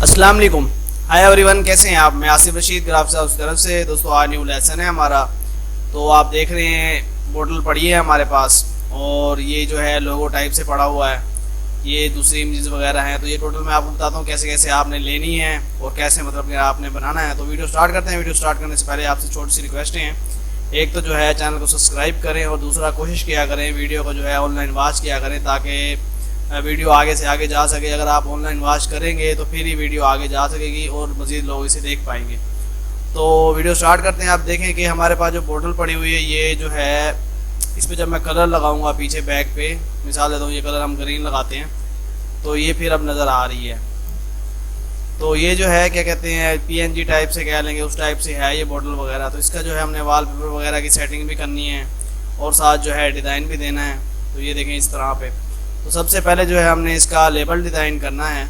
अस्सलाम वालेकुम। Hi everyone, कैसे हैं आप? मैं आसिफ रशीद ग्राफ हाउस की तरफ से। दोस्तों, आज न्यू लेसन है हमारा। तो आप देख रहे हैं बोतल पड़ी है हमारे पास, और ये जो है लोगो टाइप से पड़ा हुआ है। ये दूसरी इमेजेस वगैरह हैं। तो ये टोटल मैं आपको बताता हूँ कैसे कैसे आपने लेनी है और कैसे मतलब कि आपने बनाना है। तो वीडियो स्टार्ट करते हैं। वीडियो स्टार्ट करने से पहले आपसे छोटी सी रिक्वेस्टें हैं। एक तो जो है चैनल को सब्सक्राइब करें, और दूसरा कोशिश किया करें वीडियो को जो है ऑनलाइन वॉच किया करें, ताकि वीडियो आगे से आगे जा सके। अगर आप ऑनलाइन वॉच करेंगे तो फिर ही वीडियो आगे जा सकेगी और मज़ीद लोग इसे देख पाएंगे। तो वीडियो स्टार्ट करते हैं। आप देखें कि हमारे पास जो बोतल पड़ी हुई है, ये जो है इस पर जब मैं कलर लगाऊंगा पीछे बैक पे, मिसाल देता हूँ, ये कलर हम ग्रीन लगाते हैं तो ये फिर अब नज़र आ रही है। तो ये जो है क्या कहते हैं, PNG टाइप से कह लेंगे, उस टाइप से है ये बोतल वगैरह। तो इसका जो है हमने वॉलपेपर वगैरह की सेटिंग भी करनी है और साथ जो है डिज़ाइन भी देना है। तो ये देखें इस तरह पे। तो सबसे पहले जो है हमने इसका लेबल डिज़ाइन करना है।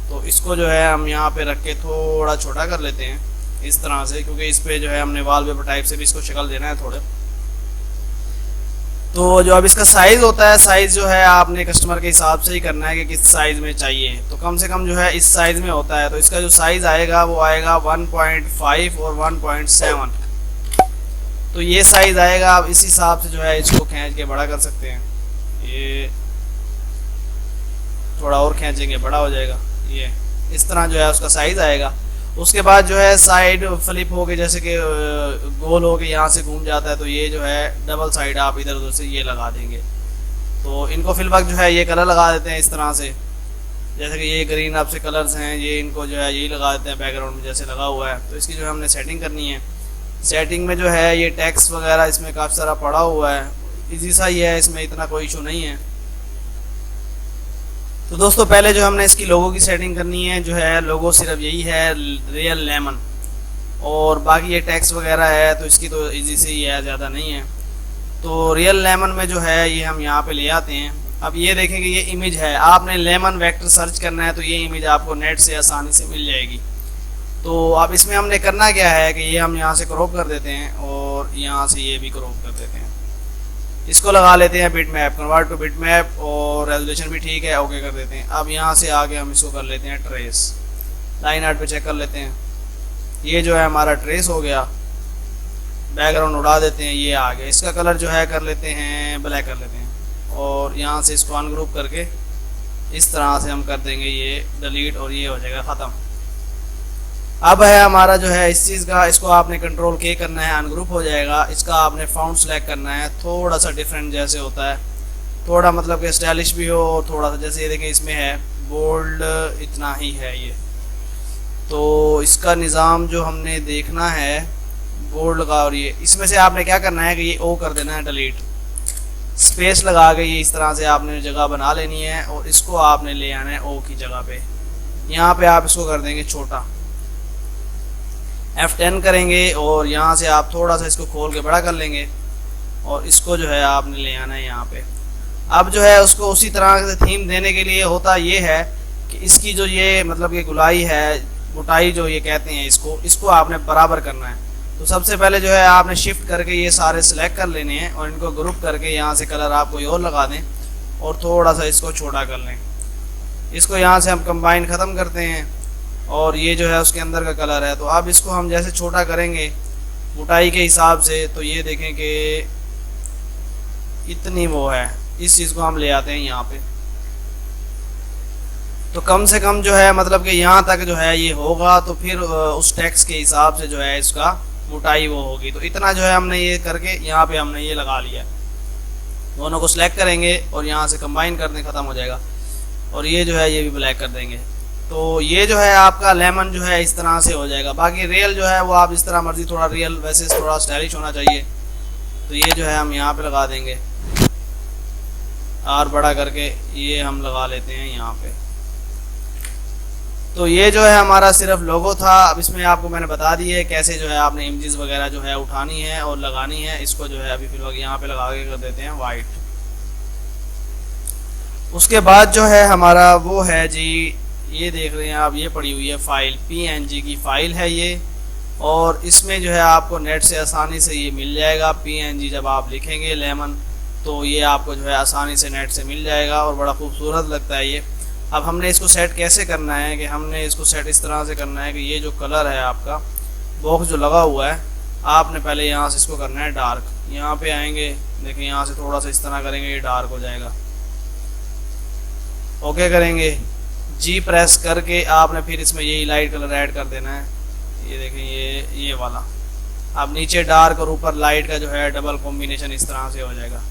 तो इसको जो है हम यहाँ पे रख के थोड़ा छोटा कर लेते हैं इस तरह से, क्योंकि इस पर जो है हमने वॉलपेपर टाइप से भी इसको शक्ल देना है थोड़े। तो जो अब इसका साइज़ होता है, साइज़ जो है आपने कस्टमर के हिसाब से ही करना है कि किस साइज़ में चाहिए। तो कम से कम जो है इस साइज़ में होता है। तो इसका जो साइज़ आएगा वो आएगा 1.5 और 1.7। तो ये साइज़ आएगा। आप इस हिसाब से जो है इसको खींच के बड़ा कर सकते हैं। ये थोड़ा और खींचेंगे बड़ा हो जाएगा। ये इस तरह जो है उसका साइज़ आएगा। उसके बाद जो है साइड फ्लिप हो के, जैसे कि गोल हो के यहाँ से घूम जाता है, तो ये जो है डबल साइड आप इधर उधर से ये लगा देंगे। तो इनको फिल वक्त जो है ये कलर लगा देते हैं इस तरह से, जैसे कि ये ग्रीन आपसे कलर्स हैं, ये इनको जो है यही लगा देते हैं बैकग्राउंड में जैसे लगा हुआ है। तो इसकी जो है हमने सेटिंग करनी है। सेटिंग में जो है ये टेक्स्ट वगैरह इसमें काफ़ी सारा पड़ा हुआ है, ईजी सा ही है, इसमें इतना कोई इशू नहीं है। तो दोस्तों, पहले जो हमने इसकी लोगो की सेटिंग करनी है, जो है लोगो सिर्फ यही है रियल लेमन, और बाकी ये टेक्स्ट वगैरह है तो इसकी तो इजी से ही है, ज़्यादा नहीं है। तो रियल लेमन में जो है ये हम यहाँ पे ले आते हैं। अब ये देखें कि ये इमेज है, आपने लेमन वेक्टर सर्च करना है तो ये इमेज आपको नेट से आसानी से मिल जाएगी। तो अब इसमें हमने करना क्या है कि ये हम यहाँ से क्रॉप कर देते हैं और यहाँ से ये भी क्रॉप कर देते हैं। इसको लगा लेते हैं bit map, convert two bit map, और रेजोल्यूशन भी ठीक है, ओके कर देते हैं। अब यहाँ से आगे हम इसको कर लेते हैं ट्रेस। लाइन आर्ट पे चेक कर लेते हैं, ये जो है हमारा ट्रेस हो गया। बैकग्राउंड उड़ा देते हैं, ये आ गया। इसका कलर जो है कर लेते हैं ब्लैक कर लेते हैं, और यहाँ से इसको अनग्रुप करके इस तरह से हम कर देंगे ये डिलीट, और ये हो जाएगा ख़त्म। अब है हमारा जो है इस चीज़ का, इसको आपने कंट्रोल के करना है, अनग्रुप हो जाएगा। इसका आपने फाउंड सेलेक्ट करना है, थोड़ा सा डिफरेंट जैसे होता है, थोड़ा मतलब कि स्टाइलिश भी हो, और थोड़ा सा जैसे ये देखें इसमें है बोल्ड, इतना ही है ये। तो इसका निज़ाम जो हमने देखना है बोल्ड का, और ये इसमें से आपने क्या करना है कि ये ओ कर देना है डिलीट, स्पेस लगा के ये इस तरह से आपने जगह बना लेनी है, और इसको आपने ले आना है ओ की जगह पे। यहाँ पे आप इसको कर देंगे छोटा, F10 करेंगे, और यहाँ से आप थोड़ा सा इसको खोल के बड़ा कर लेंगे, और इसको जो है आपने ले आना है यहाँ पे। अब जो है उसको उसी तरह से थीम देने के लिए होता ये है कि इसकी जो ये मतलब ये गुलाई है, मोटाई जो ये कहते हैं, इसको आपने बराबर करना है। तो सबसे पहले जो है आपने शिफ्ट करके ये सारे सिलेक्ट कर लेने हैं, और इनको ग्रुप करके यहाँ से कलर आप कोई और लगा दें, और थोड़ा सा इसको छोटा कर लें। इसको यहाँ से हम कंबाइन ख़त्म करते हैं, और ये जो है उसके अंदर का कलर है। तो अब इसको हम जैसे छोटा करेंगे मोटाई के हिसाब से, तो ये देखें कि इतनी वो है, इस चीज़ को हम ले आते हैं यहाँ पे। तो कम से कम जो है मतलब कि यहाँ तक जो है ये होगा, तो फिर उस टेक्स्ट के हिसाब से जो है इसका मोटाई वो होगी। तो इतना जो है हमने ये करके यहाँ पे हमने ये लगा लिया। दोनों को सिलेक्ट करेंगे और यहाँ से कंबाइन करने ख़त्म हो जाएगा, और ये जो है ये भी ब्लैक कर देंगे। तो ये जो है आपका लेमन जो है इस तरह से हो जाएगा। बाकी रियल जो है वो आप इस तरह मर्जी, थोड़ा रियल वैसे थोड़ा स्टाइलिश होना चाहिए। तो ये जो है हम यहाँ पे लगा देंगे, और बड़ा करके ये हम लगा लेते हैं यहाँ पे। तो ये जो है हमारा सिर्फ लोगो था। अब इसमें आपको मैंने बता दी है कैसे जो है आपने इमेजेस वगैरह जो है उठानी है और लगानी है। इसको जो है अभी फिलहाल यहाँ पे लगा के कर देते हैं वाइट। उसके बाद जो है हमारा वो है जी, ये देख रहे हैं आप, ये पड़ी हुई है फाइल, PNG की फ़ाइल है ये, और इसमें जो है आपको नेट से आसानी से ये मिल जाएगा। PNG जब आप लिखेंगे लेमन, तो ये आपको जो है आसानी से नेट से मिल जाएगा, और बड़ा खूबसूरत लगता है ये। अब हमने इसको सेट कैसे करना है कि हमने इसको सेट इस तरह से करना है कि ये जो कलर है आपका बॉक्स जो लगा हुआ है, आपने पहले यहाँ से इसको करना है डार्क। यहाँ पे आएंगे, देखिए यहाँ से थोड़ा सा इस तरह करेंगे, ये डार्क हो जाएगा। ओके करेंगे, जी प्रेस करके आपने फिर इसमें यही लाइट कलर ऐड कर देना है। ये देखें ये वाला। अब नीचे डार्क और ऊपर लाइट का जो है डबल कॉम्बिनेशन इस तरह से हो जाएगा।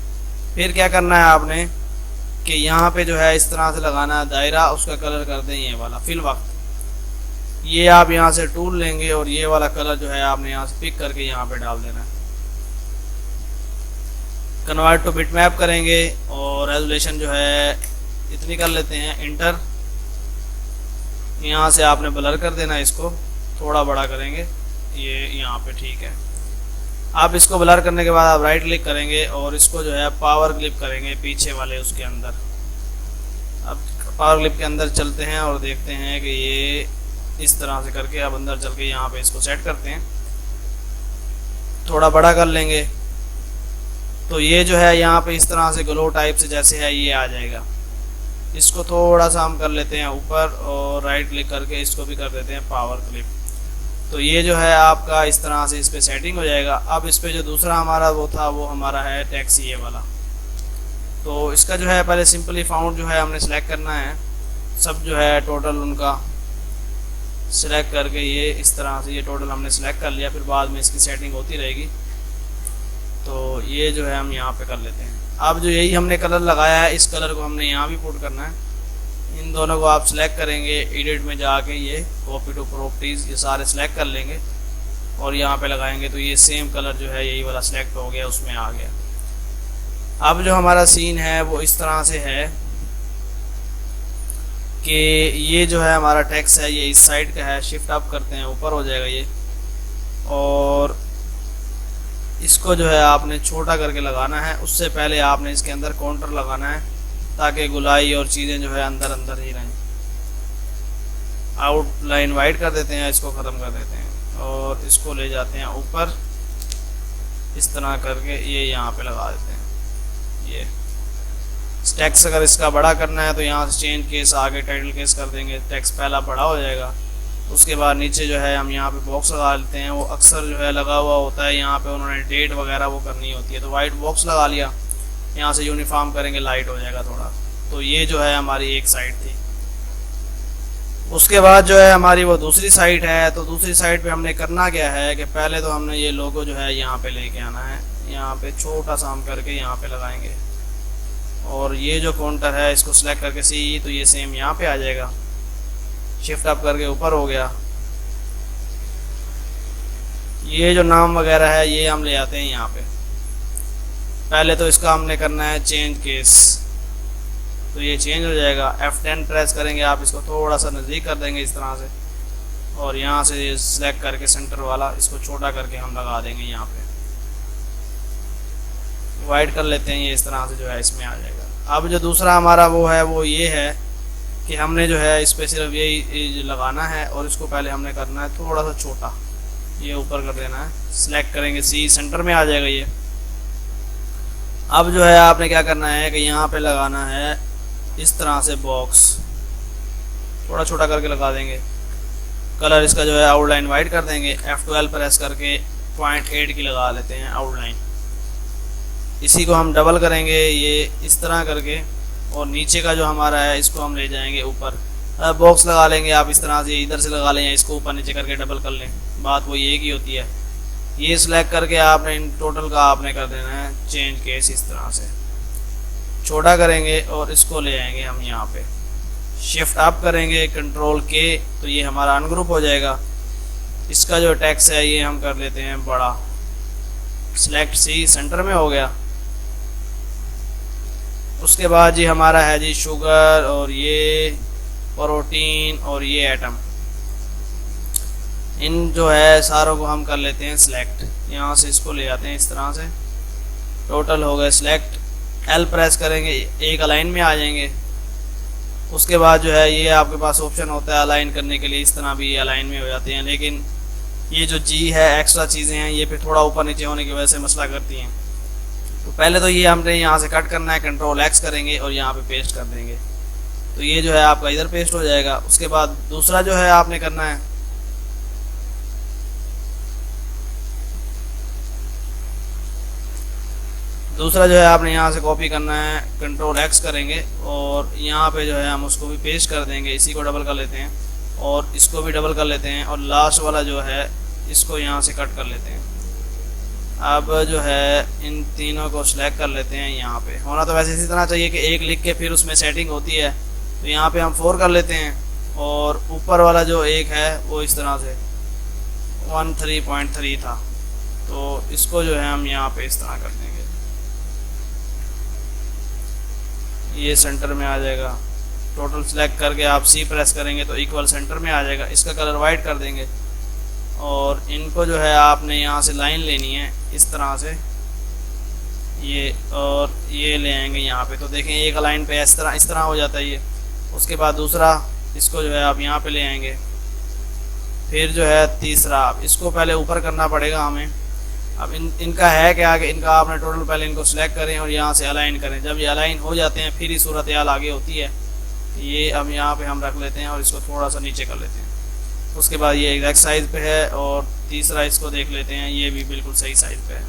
फिर क्या करना है आपने कि यहाँ पे जो है इस तरह से लगाना है दायरा, उसका कलर कर दें ये वाला फिल वक्त। ये आप यहाँ से टूल लेंगे और ये वाला कलर जो है आपने यहाँ से पिक करके यहाँ पे डाल देना है। कन्वर्ट टू बिटमैप करेंगे और रेजोल्यूशन जो है इतनी कर लेते हैं, इंटर। यहाँ से आपने ब्लर कर देना है, इसको थोड़ा बड़ा करेंगे, ये यहाँ पे ठीक है। आप इसको ब्लर करने के बाद आप राइट क्लिक करेंगे और इसको जो है पावर क्लिप करेंगे पीछे वाले उसके अंदर। अब पावर क्लिप के अंदर चलते हैं और देखते हैं कि ये इस तरह से करके अब अंदर चल के यहाँ पे इसको सेट करते हैं, थोड़ा बड़ा कर लेंगे तो ये जो है यहाँ पे इस तरह से ग्लो टाइप से जैसे है ये आ जाएगा। इसको थोड़ा सा हम कर लेते हैं ऊपर और राइट क्लिक करके इसको भी कर देते हैं पावर क्लिप। तो ये जो है आपका इस तरह से इस पर सेटिंग हो जाएगा। अब इस पर जो दूसरा हमारा वो था वो हमारा है टैक्सी ये वाला। तो इसका जो है पहले सिंपली फाउंड जो है हमने सेलेक्ट करना है, सब जो है टोटल उनका सिलेक्ट करके ये इस तरह से ये टोटल हमने सेलेक्ट कर लिया। फिर बाद में इसकी सेटिंग होती रहेगी। तो ये जो है हम यहाँ पे कर लेते हैं। अब जो यही हमने कलर लगाया है इस कलर को हमने यहाँ भी पुट करना है। इन दोनों को आप सिलेक्ट करेंगे, एडिट में जाके ये कॉपी टू प्रॉपर्टीज़ ये सारे सिलेक्ट कर लेंगे और यहाँ पे लगाएंगे तो ये सेम कलर जो है यही वाला सिलेक्ट हो गया, उसमें आ गया। अब जो हमारा सीन है वो इस तरह से है कि ये जो है हमारा टेक्स्ट है ये इस साइड का है, शिफ्ट अप करते हैं ऊपर हो जाएगा ये। और इसको जो है आपने छोटा करके लगाना है, उससे पहले आपने इसके अंदर काउंटर लगाना है ताकि गुलाई और चीज़ें जो है अंदर अंदर ही रहें। आउटलाइन वाइट कर देते हैं, इसको ख़त्म कर देते हैं और इसको ले जाते हैं ऊपर इस तरह करके ये यहाँ पे लगा देते हैं। ये टेक्स्ट अगर इसका बड़ा करना है तो यहाँ से चेंज केस आगे टाइटल केस कर देंगे, टेक्स्ट पहला बड़ा हो जाएगा। उसके बाद नीचे जो है हम यहाँ पे बॉक्स लगा लेते हैं, वो अक्सर जो है लगा हुआ होता है, यहाँ पे उन्होंने डेट वगैरह वो करनी होती है तो वाइट बॉक्स लगा लिया। यहाँ से यूनिफॉर्म करेंगे, लाइट हो जाएगा थोड़ा। तो ये जो है हमारी एक साइड थी। उसके बाद जो है हमारी वो दूसरी साइड है। तो दूसरी साइड पे हमने करना क्या है कि पहले तो हमने ये लोगो जो है यहाँ पे लेके आना है, यहाँ पे छोटा सा हम करके यहाँ पे लगाएंगे और ये जो काउंटर है इसको सिलेक्ट करके सी, तो ये सेम यहाँ पे आ जाएगा। शिफ्ट अप करके ऊपर हो गया। ये जो नाम वगैरह है ये हम ले आते हैं यहाँ पे। पहले तो इसका हमने करना है चेंज केस, तो ये चेंज हो जाएगा। F10 प्रेस करेंगे आप, इसको थोड़ा सा नज़दीक कर देंगे इस तरह से और यहाँ से सिलेक्ट करके सेंटर वाला इसको छोटा करके हम लगा देंगे यहाँ पे। वाइट कर लेते हैं, ये इस तरह से जो है इसमें आ जाएगा। अब जो दूसरा हमारा वो है वो ये है कि हमने जो है इस पर सिर्फ यही लगाना है और इसको पहले हमने करना है थोड़ा सा छोटा, ये ऊपर कर देना है। सिलेक्ट करेंगे सी, सेंटर में आ जाएगा ये। अब जो है आपने क्या करना है कि यहाँ पे लगाना है इस तरह से बॉक्स, थोड़ा छोटा करके लगा देंगे। कलर इसका जो है आउटलाइन वाइट कर देंगे। F12 प्रेस करके 0.8 की लगा लेते हैं आउटलाइन। इसी को हम डबल करेंगे ये इस तरह करके और नीचे का जो हमारा है इसको हम ले जाएंगे ऊपर। बॉक्स लगा लेंगे आप इस तरह से, इधर से लगा लें या इसको ऊपर नीचे करके डबल कर लें, बात वो एक ही होती है। ये सिलेक्ट करके आपने इन टोटल का आपने कर देना है चेंज केस, इस तरह से छोटा करेंगे और इसको ले आएंगे हम यहाँ पे। शिफ्ट अप करेंगे कंट्रोल के, तो ये हमारा अनग्रुप हो जाएगा। इसका जो टेक्स्ट है ये हम कर लेते हैं बड़ा। सिलेक्ट सी, सेंटर में हो गया। उसके बाद जी हमारा है जी शुगर और ये प्रोटीन और ये एटम, इन जो है सारों को हम कर लेते हैं सिलेक्ट। यहाँ से इसको ले आते हैं इस तरह से, टोटल हो गए सिलेक्ट। L प्रेस करेंगे, एक अलाइन में आ जाएंगे। उसके बाद जो है ये आपके पास ऑप्शन होता है अलाइन करने के लिए, इस तरह भी ये अलाइन में हो जाते हैं। लेकिन ये जो G है एक्स्ट्रा चीज़ें हैं ये फिर थोड़ा ऊपर नीचे होने की वजह से मसला करती हैं। तो पहले तो ये हमने यहाँ से कट करना है, कंट्रोल X करेंगे और यहाँ पे पेस्ट कर देंगे। तो ये जो है आपका इधर पेस्ट हो जाएगा। उसके बाद दूसरा जो है आपने करना है, दूसरा जो है आपने यहाँ से कॉपी करना है, कंट्रोल एक्स करेंगे और यहाँ पे जो है हम उसको भी पेस्ट कर देंगे। इसी को डबल कर लेते हैं और इसको भी डबल कर लेते हैं और लास्ट वाला जो है इसको यहाँ से कट कर लेते हैं। अब जो है इन तीनों को सिलेक्ट कर लेते हैं। यहाँ पे होना तो वैसे इसी तरह चाहिए कि एक लिख के फिर उसमें सेटिंग होती है, तो यहाँ पे हम 4 कर लेते हैं और ऊपर वाला जो एक है वो इस तरह से 13.3 था, तो इसको जो है हम यहाँ पे इस तरह कर देंगे। ये सेंटर में आ जाएगा। टोटल सिलेक्ट करके आप सी प्रेस करेंगे तो इक्वल सेंटर में आ जाएगा। इसका कलर वाइट कर देंगे और इनको जो है आपने यहाँ से लाइन लेनी है इस तरह से, ये और ये ले आएंगे यहाँ पे। तो देखें एक लाइन पे इस तरह हो जाता है ये। उसके बाद दूसरा इसको जो है आप यहाँ पे ले आएंगे। फिर जो है तीसरा, इसको पहले ऊपर करना पड़ेगा हमें। अब इनका है क्या कि इनका आपने टोटल पहले इनको सिलेक्ट करें और यहाँ से अलाइन करें। जब ये अलाइन हो जाते हैं फिर ही सूरत हाल आगे होती है। ये अब यहाँ पे हम रख लेते हैं और इसको थोड़ा सा नीचे कर लेते हैं। उसके बाद ये एग्जैक्ट साइज़ पे है और तीसरा इसको देख लेते हैं, ये भी बिल्कुल सही साइज़ पे है।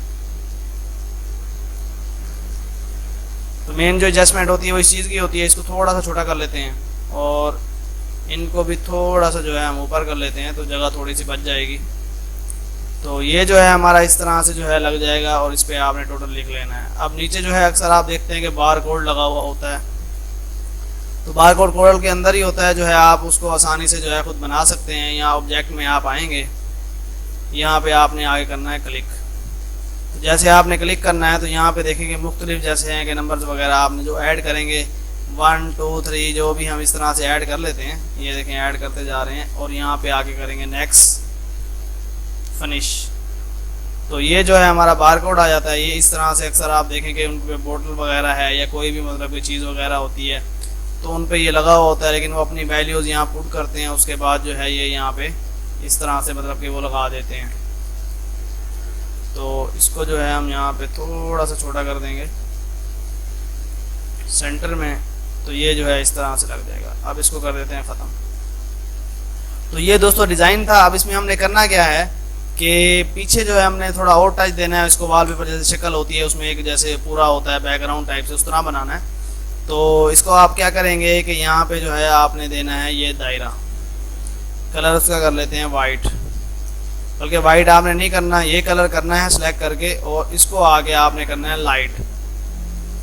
तो मेन जो एडजस्टमेंट होती है वो इस चीज़ की होती है। इसको थोड़ा सा छोटा कर लेते हैं और इनको भी थोड़ा सा जो है हम ऊपर कर लेते हैं तो जगह थोड़ी सी बच जाएगी। तो ये जो है हमारा इस तरह से जो है लग जाएगा और इस पर आपने टोटल लिख लेना है। अब नीचे जो है अक्सर आप देखते हैं कि बार कोड लगा हुआ होता है, तो बार कोड कोडल के अंदर ही होता है जो है, आप उसको आसानी से जो है खुद बना सकते हैं। यहाँ ऑब्जेक्ट में आप आएंगे, यहाँ पे आपने आगे करना है क्लिक। तो जैसे आपने क्लिक करना है तो यहाँ पे देखेंगे मुख्तलिफ जैसे हैं कि नंबर्स वगैरह आपने जो ऐड करेंगे 1 2 3 जो भी हम इस तरह से ऐड कर लेते हैं। ये देखें ऐड करते जा रहे हैं और यहाँ पे आके करेंगे नेक्स्ट फिनिश। तो ये जो है हमारा बार कोड आ जाता है। ये इस तरह से अक्सर आप देखेंगे उन पे बोतल वगैरह है या कोई भी मतलब कोई चीज़ वगैरह होती है तो उन पे ये लगा हुआ होता है, लेकिन वो अपनी वैल्यूज़ यहाँ पुट करते हैं। उसके बाद जो है ये यहाँ पे इस तरह से मतलब कि वो लगा देते हैं। तो इसको जो है हम यहाँ पे थोड़ा सा छोटा कर देंगे सेंटर में, तो ये जो है इस तरह से लग जाएगा। अब इसको कर देते हैं ख़त्म। तो ये दोस्तों डिज़ाइन था। अब इसमें हमने करना क्या है कि पीछे जो है हमने थोड़ा और टच देना है। इसको वॉलपेपर जैसे शक्ल होती है उसमें एक जैसे पूरा होता है बैकग्राउंड टाइप से, उस तरह बनाना है। तो इसको आप क्या करेंगे कि यहाँ पे जो है आपने देना है ये दायरा, कलर उसका कर लेते हैं वाइट, बल्कि वाइट आपने नहीं करना, ये कलर करना है सिलेक्ट करके और इसको आगे आपने करना है लाइट।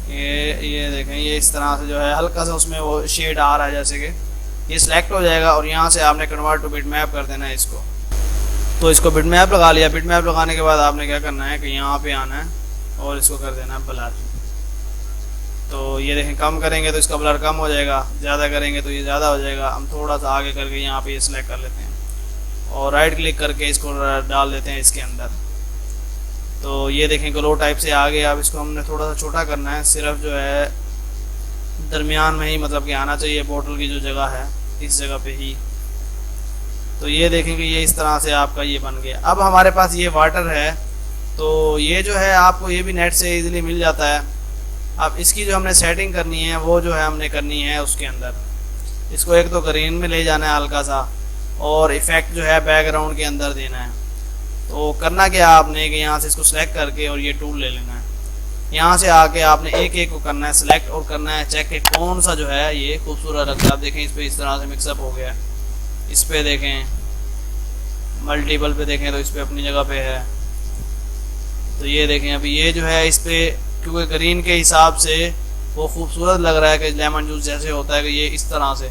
ये देखें ये इस तरह से जो है हल्का सा उसमें वो शेड आ रहा है जैसे कि ये सिलेक्ट हो जाएगा और यहाँ से आपने कन्वर्ट टू बिटमैप कर देना है इसको। तो इसको बिटमैप लगा लिया। बिटमैप लगाने के बाद आपने क्या करना है कि यहाँ पे आना है और इसको कर देना है ब्लर। तो ये देखें कम करेंगे तो इसका ब्लर कम हो जाएगा, ज़्यादा करेंगे तो ये ज़्यादा हो जाएगा। हम थोड़ा सा आगे करके यहाँ पे ये सिलेक्ट कर लेते हैं और राइट क्लिक करके इसको डाल देते हैं इसके अंदर। तो ये देखें ग्लो टाइप से आ गया। अब इसको हमने थोड़ा सा छोटा करना है, सिर्फ जो है दरमियान में ही मतलब कि आना चाहिए बोतल की जो जगह है इस जगह पे ही। तो ये देखेंगे ये इस तरह से आपका ये बन गया। अब हमारे पास ये वाटर है तो ये जो है आपको ये भी नेट से इजीली मिल जाता है। अब इसकी जो हमने सेटिंग करनी है वो जो है हमने करनी है उसके अंदर, इसको एक तो ग्रीन में ले जाना है हल्का सा और इफेक्ट जो है बैकग्राउंड के अंदर देना है। तो करना क्या आपने कि यहाँ से इसको सिलेक्ट करके और ये टूल ले लेना है। यहाँ से आके आपने एक एक को करना है सिलेक्ट और करना है चेक कि कौन सा जो है ये खूबसूरत लगता है। आप देखें इस पर इस तरह से मिक्सअप हो गया। इस पे देखें मल्टीपल पे देखें तो इस पे अपनी जगह पे है। तो ये देखें अभी ये जो है इस पे क्योंकि ग्रीन के हिसाब से वो खूबसूरत लग रहा है कि लेमन जूस जैसे होता है कि ये इस तरह से।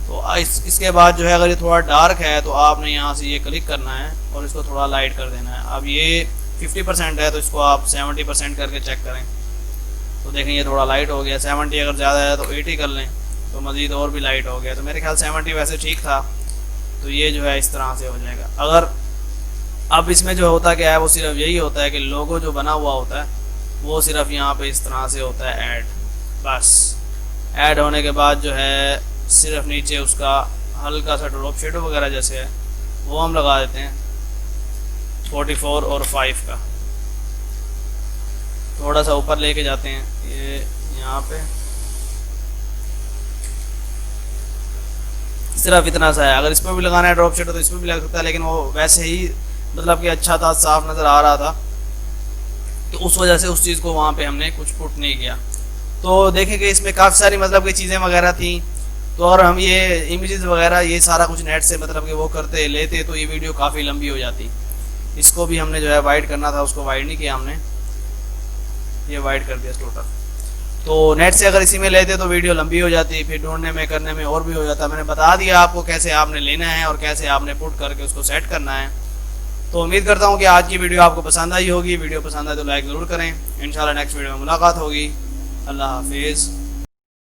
तो इसके बाद जो है अगर ये थोड़ा डार्क है तो आपने यहाँ से ये क्लिक करना है और इसको थोड़ा लाइट कर देना है। अब ये 50% है तो इसको आप 70% करके चेक करें। तो देखें ये थोड़ा लाइट हो गया। 70 अगर ज़्यादा है तो 80 कर लें तो मज़ीद और भी लाइट हो गया। तो मेरे ख्याल 70 वैसे ठीक था। तो ये जो है इस तरह से हो जाएगा। अगर अब इसमें जो होता क्या है वो सिर्फ यही होता है कि लोगो जो बना हुआ होता है वो सिर्फ यहाँ पे इस तरह से होता है ऐड। बस ऐड होने के बाद जो है सिर्फ नीचे उसका हल्का सा ड्रॉप शेडो वगैरह जैसे है वो हम लगा देते हैं 44 और 5 का। थोड़ा सा ऊपर लेके जाते हैं ये यहाँ पे सिर्फ इतना सा है। अगर इस पर भी लगाना है ड्रॉप शेडो तो इस पर भी लग सकता है, लेकिन वो वैसे ही मतलब कि अच्छा था, साफ नज़र आ रहा था, तो उस वजह से उस चीज़ को वहाँ पे हमने कुछ पुट नहीं किया। तो देखेंगे इसमें काफ़ी सारी मतलब की चीज़ें वगैरह थी। तो अगर हम ये इमेजेस वगैरह ये सारा कुछ नेट से मतलब कि वो करते लेते तो ये वीडियो काफ़ी लंबी हो जाती। इसको भी हमने जो है वाइड करना था, उसको वाइड नहीं किया हमने, ये वाइड कर दिया टोटल। तो नेट से अगर इसी में लेते तो वीडियो लंबी हो जाती, फिर ढूंढने में करने में और भी हो जाता। मैंने बता दिया आपको कैसे आपने लेना है और कैसे आपने पुट करके उसको सेट करना है। तो उम्मीद करता हूँ कि आज की वीडियो आपको पसंद आई होगी। वीडियो पसंद आए तो लाइक ज़रूर करें। इंशाल्लाह नेक्स्ट वीडियो में मुलाकात होगी। अल्लाह हाफिज़।